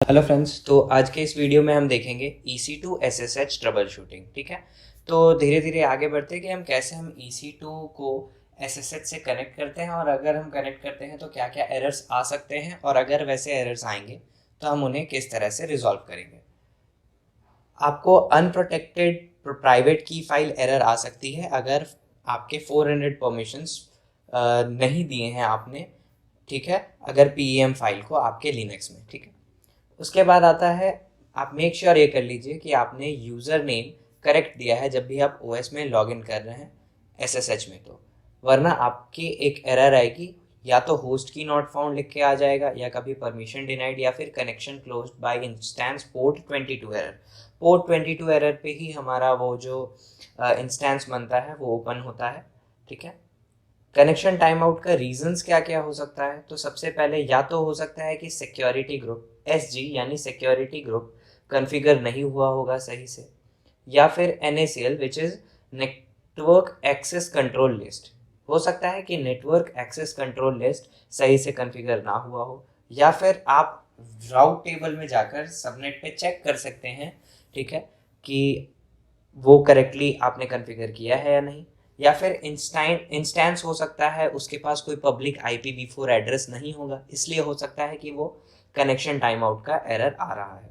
Hello friends, तो आज के इस वीडियो में हम देखेंगे EC2 SSH ट्रबल शूटिंग। ठीक है, तो धीरे धीरे आगे बढ़ते हैं कि हम EC2 को SSH से कनेक्ट करते हैं, और अगर हम कनेक्ट करते हैं तो क्या क्या एरर्स आ सकते हैं, और अगर वैसे एरर्स आएंगे तो हम उन्हें किस तरह से रिजॉल्व करेंगे। आपको अनप्रोटेक्टेड प्राइवेट की फाइल एरर आ सकती है अगर आपके 400 परमिशंस नहीं दिए हैं आपने। ठीक है, अगर PEM फाइल को आपके लिनक्स में। ठीक है, उसके बाद आता है, आप मेक श्योर ये कर लीजिए कि आपने यूज़र नेम करेक्ट दिया है जब भी आप OS में लॉगिन कर रहे हैं SSH में, तो वरना आपकी एक एरर आएगी, या तो होस्ट की नॉट फाउंड लिख के आ जाएगा, या कभी परमिशन डिनाइड, या फिर connection closed by instance port 22 error. Port 22 error पे ही हमारा वो जो इंस्टेंस बनता है वो ओपन होता है। ठीक है, कनेक्शन टाइम आउट का रीजंस क्या क्या हो सकता है, तो सबसे पहले या तो हो सकता है कि सिक्योरिटी ग्रुप SG यानी सिक्योरिटी ग्रुप कॉन्फ़िगर नहीं हुआ होगा सही से, या फिर NACL which is network access control list. हो सकता है कि नेटवर्क एक्सेस कंट्रोल लिस्ट सही से कॉन्फ़िगर ना हुआ हो, या फिर आप राउट टेबल में जाकर सबनेट पे चेक कर सकते हैं। ठीक है, कि वो करेक्टली आपने कॉन्फ़िगर किया है या नहीं, या फिर इंस्टेंस हो सकता है उसके पास कोई पब्लिक IPv4 एड्रेस नहीं होगा, इसलिए हो सकता है कि वो कनेक्शन टाइम आउट का एरर आ रहा है,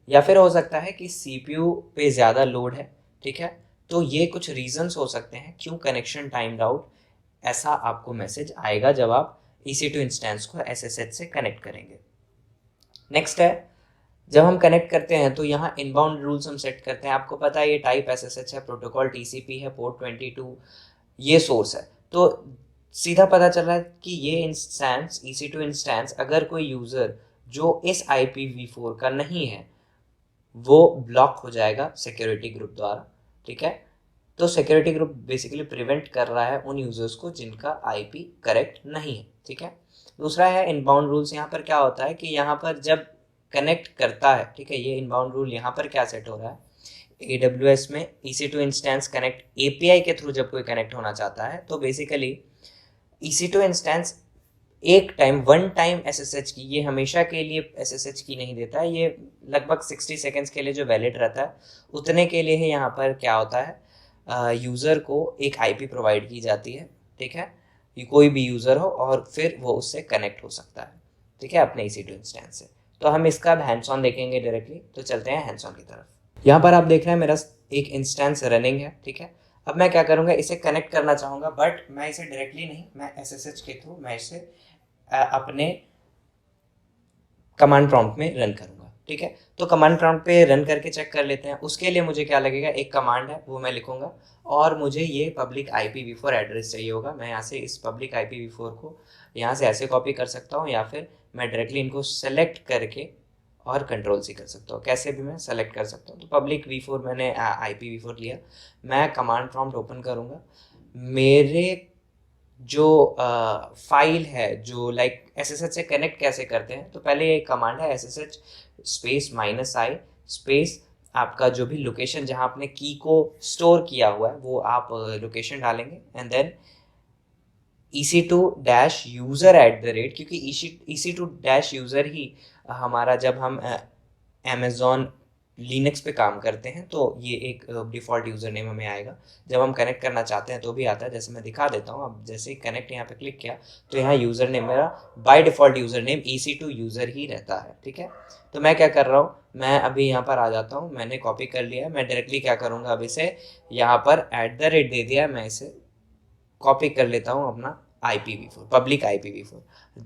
या फिर हो सकता है कि CPU पे ज़्यादा लोड है। ठीक है, तो ये कुछ रीजंस हो सकते हैं क्यों कनेक्शन टाइम आउट ऐसा आपको मैसेज आएगा जब आप EC2 इंस्टेंस को SSH से कनेक्ट करेंगे। नेक्स्ट है, जब हम कनेक्ट करते हैं तो यहाँ इनबाउंड रूल्स हम सेट करते हैं। आपको पता है ये टाइप SSH है, प्रोटोकॉल TCP है, पोर्ट 22 ये सोर्स है। तो सीधा पता चल रहा है कि ये इंस्टेंस EC2 इंस्टेंस अगर कोई यूज़र जो इस IPv4 का नहीं है वो ब्लॉक हो जाएगा सिक्योरिटी ग्रुप द्वारा। ठीक है, तो सिक्योरिटी ग्रुप बेसिकली प्रिवेंट कर रहा है उन यूज़र्स को जिनका IP करेक्ट नहीं है। ठीक है, दूसरा है इनबाउंड रूल्स। यहाँ पर क्या होता है कि यहाँ पर जब कनेक्ट करता है, ठीक है, ये इनबाउंड रूल यहाँ पर क्या सेट हो रहा है, AWS में EC2 इंस्टेंस कनेक्ट API के थ्रू जब कोई कनेक्ट होना चाहता है तो बेसिकली EC2 इंस्टेंस एक टाइम वन टाइम SSH की, ये हमेशा के लिए SSH की नहीं देता है, ये लगभग 60 सेकेंड्स के लिए जो वैलिड रहता है उतने के लिए ही यहाँ पर क्या होता है, यूज़र को एक IP प्रोवाइड की जाती है। ठीक है, ये कोई भी यूज़र हो और फिर वो उससे कनेक्ट हो सकता है। ठीक है, अपने EC2 इंस्टेंस से। तो हम इसका अब हैंड्स ऑन देखेंगे डायरेक्टली, तो चलते हैं हैंड्स ऑन की तरफ। यहाँ पर आप देख रहे हैं मेरा एक इंस्टेंस रनिंग है। ठीक है, अब मैं क्या करूँगा, इसे कनेक्ट करना चाहूँगा, बट मैं इसे डायरेक्टली नहीं, मैं SSH के थ्रू मैं इसे अपने कमांड प्रॉम्प्ट में रन करूँगा। ठीक है, तो कमांड प्रॉम्प्ट पे रन करके चेक कर लेते हैं। उसके लिए मुझे क्या लगेगा, एक कमांड है वो मैं लिखूँगा, और मुझे ये पब्लिक IPv4 एड्रेस चाहिए होगा। मैं यहाँ से इस पब्लिक IPv4 को यहाँ से ऐसे कॉपी कर सकता हूँ, या फिर मैं डायरेक्टली इनको सेलेक्ट करके और कंट्रोल C कर सकता हूँ, कैसे भी मैं सेलेक्ट कर सकता हूँ। तो पब्लिक V4 मैंने IPv4 लिया, मैं कमांड प्रॉम्प्ट ओपन करूँगा। मेरे जो फाइल है जो लाइक SSH से कनेक्ट कैसे करते हैं, तो पहले ये कमांड है SSH स्पेस -i स्पेस आपका जो भी लोकेशन जहाँ आपने की को स्टोर किया हुआ है वो आप लोकेशन डालेंगे, एंड देन EC2-user@, क्योंकि EC2-user ही हमारा, जब हम Amazon लिनक्स पे काम करते हैं तो ये एक डिफ़ॉल्ट यूज़र नेम हमें आएगा। जब हम कनेक्ट करना चाहते हैं तो भी आता है, जैसे मैं दिखा देता हूँ। अब जैसे ही कनेक्ट यहाँ पे क्लिक किया तो यहाँ यूज़र नेम मेरा by default username EC2 user ही रहता है। ठीक है, तो मैं क्या कर रहा हूँ, मैं अभी यहाँ पर आ जाता हूँ, मैंने कॉपी कर लिया है। मैं डायरेक्टली क्या करूँगा, अब इसे यहाँ पर @ दे दिया, मैं इसे कॉपी कर लेता हूँ अपना IPv4, पब्लिक IPv4।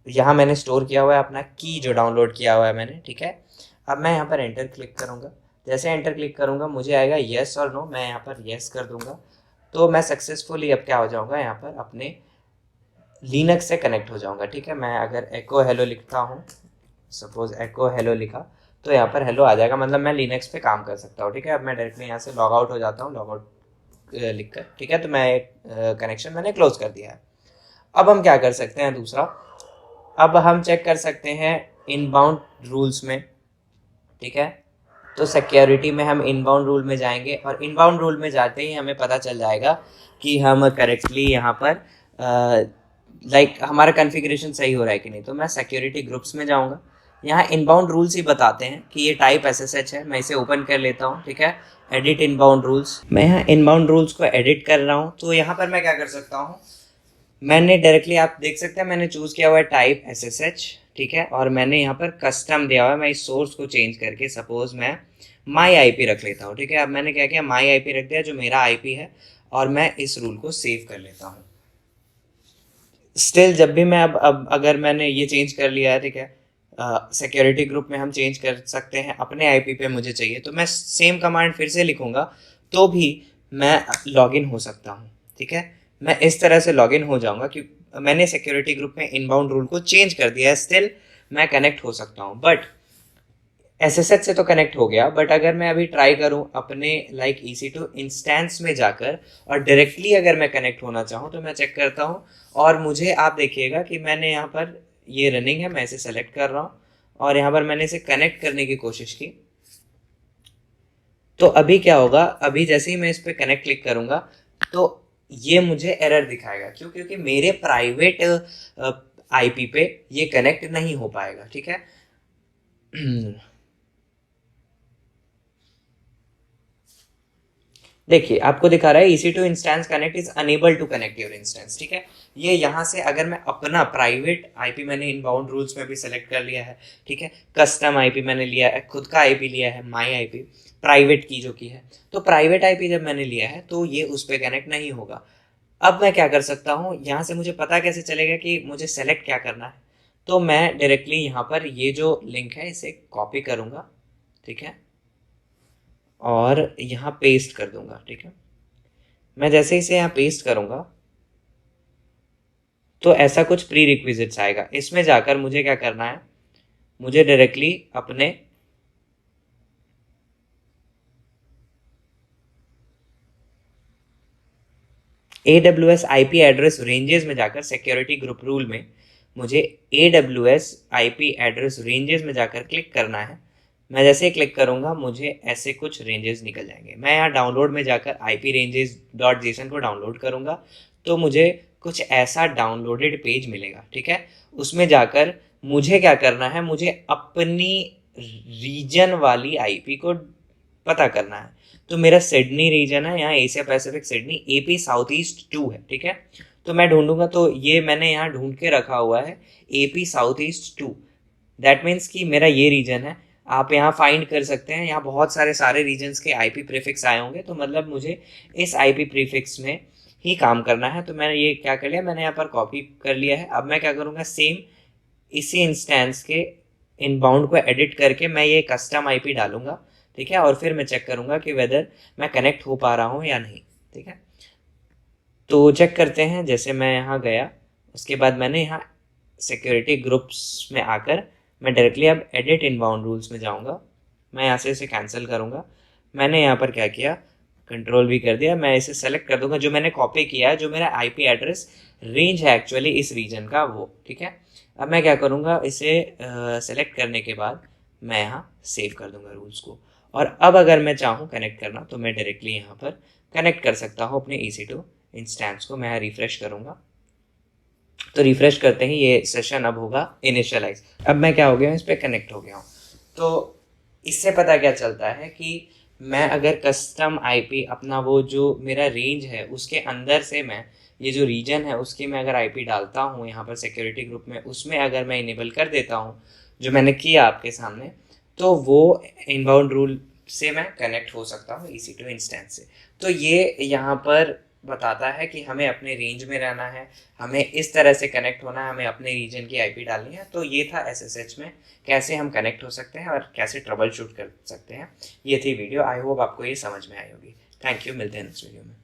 यहाँ मैंने स्टोर किया हुआ है अपना की जो डाउनलोड किया हुआ है मैंने। ठीक है, अब मैं यहाँ पर एंटर क्लिक करूँगा। जैसे एंटर क्लिक करूँगा मुझे आएगा येस और नो, मैं यहाँ पर येस कर दूँगा, तो मैं सक्सेसफुली अब क्या हो जाऊँगा, यहाँ पर अपने लिनक्स से कनेक्ट हो जाऊँगा। ठीक है, मैं अगर एको हेलो लिखता हूँ, सपोज एको हेलो लिखा, तो यहाँ पर हेलो आ जाएगा, मतलब मैं लिनक्स पे काम कर सकता हूँ। ठीक है, अब मैं डायरेक्टली यहाँ से लॉग आउट हो जाता हूँ, लॉग आउट लिख कर। ठीक है, तो मैं एक कनेक्शन मैंने क्लोज कर दिया है। अब हम क्या कर सकते हैं दूसरा, अब हम चेक कर सकते हैं इनबाउंड रूल्स में। ठीक है, तो सिक्योरिटी में हम इनबाउंड रूल में जाएंगे, और इनबाउंड रूल में जाते ही हमें पता चल जाएगा कि हम करेक्टली यहाँ पर लाइक हमारा कॉन्फ़िगरेशन सही हो रहा है कि नहीं। तो मैं सिक्योरिटी ग्रुप्स में जाऊँगा, यहाँ इनबाउंड रूल्स ही बताते हैं कि ये टाइप SSH है। मैं इसे ओपन कर लेता हूँ, ठीक है, एडिट इनबाउंड रूल्स। मैं यहाँ इनबाउंड रूल्स को एडिट कर रहा हूँ। तो यहाँ पर मैं क्या कर सकता हूँ, मैंने डायरेक्टली, आप देख सकते हैं मैंने चूज़ किया हुआ है टाइप SSH, ठीक है, और मैंने यहाँ पर कस्टम दिया हुआ है। मैं इस सोर्स को चेंज करके सपोज मैं माई IP रख लेता हूँ, ठीक है। अब मैंने क्या किया, माई IP रख दिया जो मेरा IP है, और मैं इस रूल को सेव कर लेता हूँ। स्टिल जब भी मैं अब अगर मैंने ये चेंज कर लिया है, ठीक है, सिक्योरिटी ग्रुप में हम चेंज कर सकते हैं, अपने IP पे मुझे चाहिए तो मैं सेम कमांड फिर से लिखूंगा तो भी मैं लॉगिन हो सकता हूँ, ठीक है। मैं इस तरह से लॉगिन हो जाऊंगा कि मैंने सिक्योरिटी ग्रुप में इनबाउंड रूल को चेंज कर दिया है, स्टिल मैं कनेक्ट हो सकता हूँ। बट SSH से तो कनेक्ट हो गया, बट अगर मैं अभी ट्राई करूं अपने लाइक EC2 इंस्टेंस में जाकर और डायरेक्टली अगर मैं कनेक्ट होना चाहूं तो मैं चेक करता हूं, और मुझे आप देखिएगा कि मैंने यहाँ पर ये रनिंग है, मैं इसे सेलेक्ट कर रहा हूँ और यहाँ पर मैंने इसे कनेक्ट करने की कोशिश की। तो अभी क्या होगा, अभी जैसे ही मैं इस पर कनेक्ट क्लिक करूंगा तो ये मुझे एरर दिखाएगा। क्यों? क्योंकि मेरे प्राइवेट IP पे ये कनेक्ट नहीं हो पाएगा, ठीक है। देखिए आपको दिखा रहा है EC2 instance connect is unable to connect your instance, ठीक है। ये यहाँ से अगर मैं अपना प्राइवेट IP मैंने इनबाउंड रूल्स में भी सेलेक्ट कर लिया है, ठीक है, कस्टम IP मैंने लिया है, खुद का IP लिया है, माई IP प्राइवेट की जो की है, तो प्राइवेट IP जब मैंने लिया है तो ये उस पर कनेक्ट नहीं होगा। अब मैं क्या कर सकता हूँ, यहाँ से मुझे पता कैसे चलेगा कि मुझे सेलेक्ट क्या करना है, तो मैं डायरेक्टली यहाँ पर ये जो लिंक है इसे कॉपी करूँगा, ठीक है, और यहाँ पेस्ट कर दूंगा, ठीक है। मैं जैसे ही इसे यहाँ पेस्ट करूंगा तो ऐसा कुछ प्री रिक्विजिट्स आएगा। इसमें जाकर मुझे क्या करना है, मुझे डायरेक्टली अपने AWS IP एड्रेस रेंजेस में जाकर सिक्योरिटी ग्रुप रूल में मुझे AWS IP एड्रेस रेंजेस में जाकर क्लिक करना है। मैं जैसे ही क्लिक करूंगा मुझे ऐसे कुछ रेंजेस निकल जाएंगे। मैं यहाँ डाउनलोड में जाकर IP ranges .json को डाउनलोड करूंगा तो मुझे कुछ ऐसा डाउनलोडेड पेज मिलेगा, ठीक है। उसमें जाकर मुझे क्या करना है, मुझे अपनी रीजन वाली IP को पता करना है। तो मेरा सिडनी रीजन है, यहाँ Asia Pacific Sydney AP south east 2 है, ठीक है। तो मैं ढूंढूंगा तो ये मैंने यहाँ ढूंढ के रखा हुआ है AP south east 2। That means कि मेरा ये रीजन है। आप यहाँ फाइंड कर सकते हैं, यहाँ बहुत सारे रीजन्स के IP प्रीफिक्स आए होंगे, तो मतलब मुझे इस IP प्रीफिक्स में ही काम करना है। तो मैंने ये क्या कर लिया, मैंने यहाँ पर कॉपी कर लिया है। अब मैं क्या करूँगा, सेम इसी इंस्टेंस के इनबाउंड को एडिट करके मैं ये कस्टम IP डालूंगा, ठीक है, और फिर मैं चेक करूंगा कि वेदर मैं कनेक्ट हो पा रहा हूँ या नहीं, ठीक है। तो चेक करते हैं। जैसे मैं यहाँ गया, उसके बाद मैंने यहाँ सिक्योरिटी ग्रुप्स में आकर मैं डायरेक्टली अब एडिट इनबाउंड रूल्स में जाऊँगा। मैं यहाँ से इसे कैंसिल करूँगा। मैंने यहाँ पर क्या किया, कंट्रोल भी कर दिया। मैं इसे सेलेक्ट कर दूंगा जो मैंने कॉपी किया है, जो मेरा IP एड्रेस रेंज है एक्चुअली इस रीजन का, वो, ठीक है। अब मैं क्या करूँगा, इसे सेलेक्ट करने के बाद मैं यहाँ सेव कर दूंगा रूल्स को। और अब अगर मैं चाहूँ कनेक्ट करना तो मैं डायरेक्टली यहाँ पर कनेक्ट कर सकता हूँ अपने EC2 इंस्टेंस को। मैं रिफ्रेश करूँगा तो रिफ्रेश करते ही ये सेशन अब होगा इनिशियलाइज। अब मैं क्या हो गया हूँ, इस पर कनेक्ट हो गया हूँ। तो इससे पता क्या चलता है कि मैं अगर कस्टम IP अपना वो जो मेरा रेंज है उसके अंदर से मैं ये जो रीजन है उसकी मैं अगर IP डालता हूँ यहाँ पर सिक्योरिटी ग्रुप में, उसमें अगर मैं इनेबल कर देता हूँ जो मैंने किया आपके सामने, तो वो इनबाउंड रूल से मैं कनेक्ट हो सकता हूँ EC2 इंस्टेंस से। तो ये यहाँ पर बताता है कि हमें अपने रेंज में रहना है, हमें इस तरह से कनेक्ट होना है, हमें अपने रीजन की IP डालनी है। तो ये था SSH में कैसे हम कनेक्ट हो सकते हैं और कैसे ट्रबल शूट कर सकते हैं। ये थी वीडियो। आई होप आपको ये समझ में आई होगी। थैंक यू, मिलते हैं नेक्स्ट वीडियो में।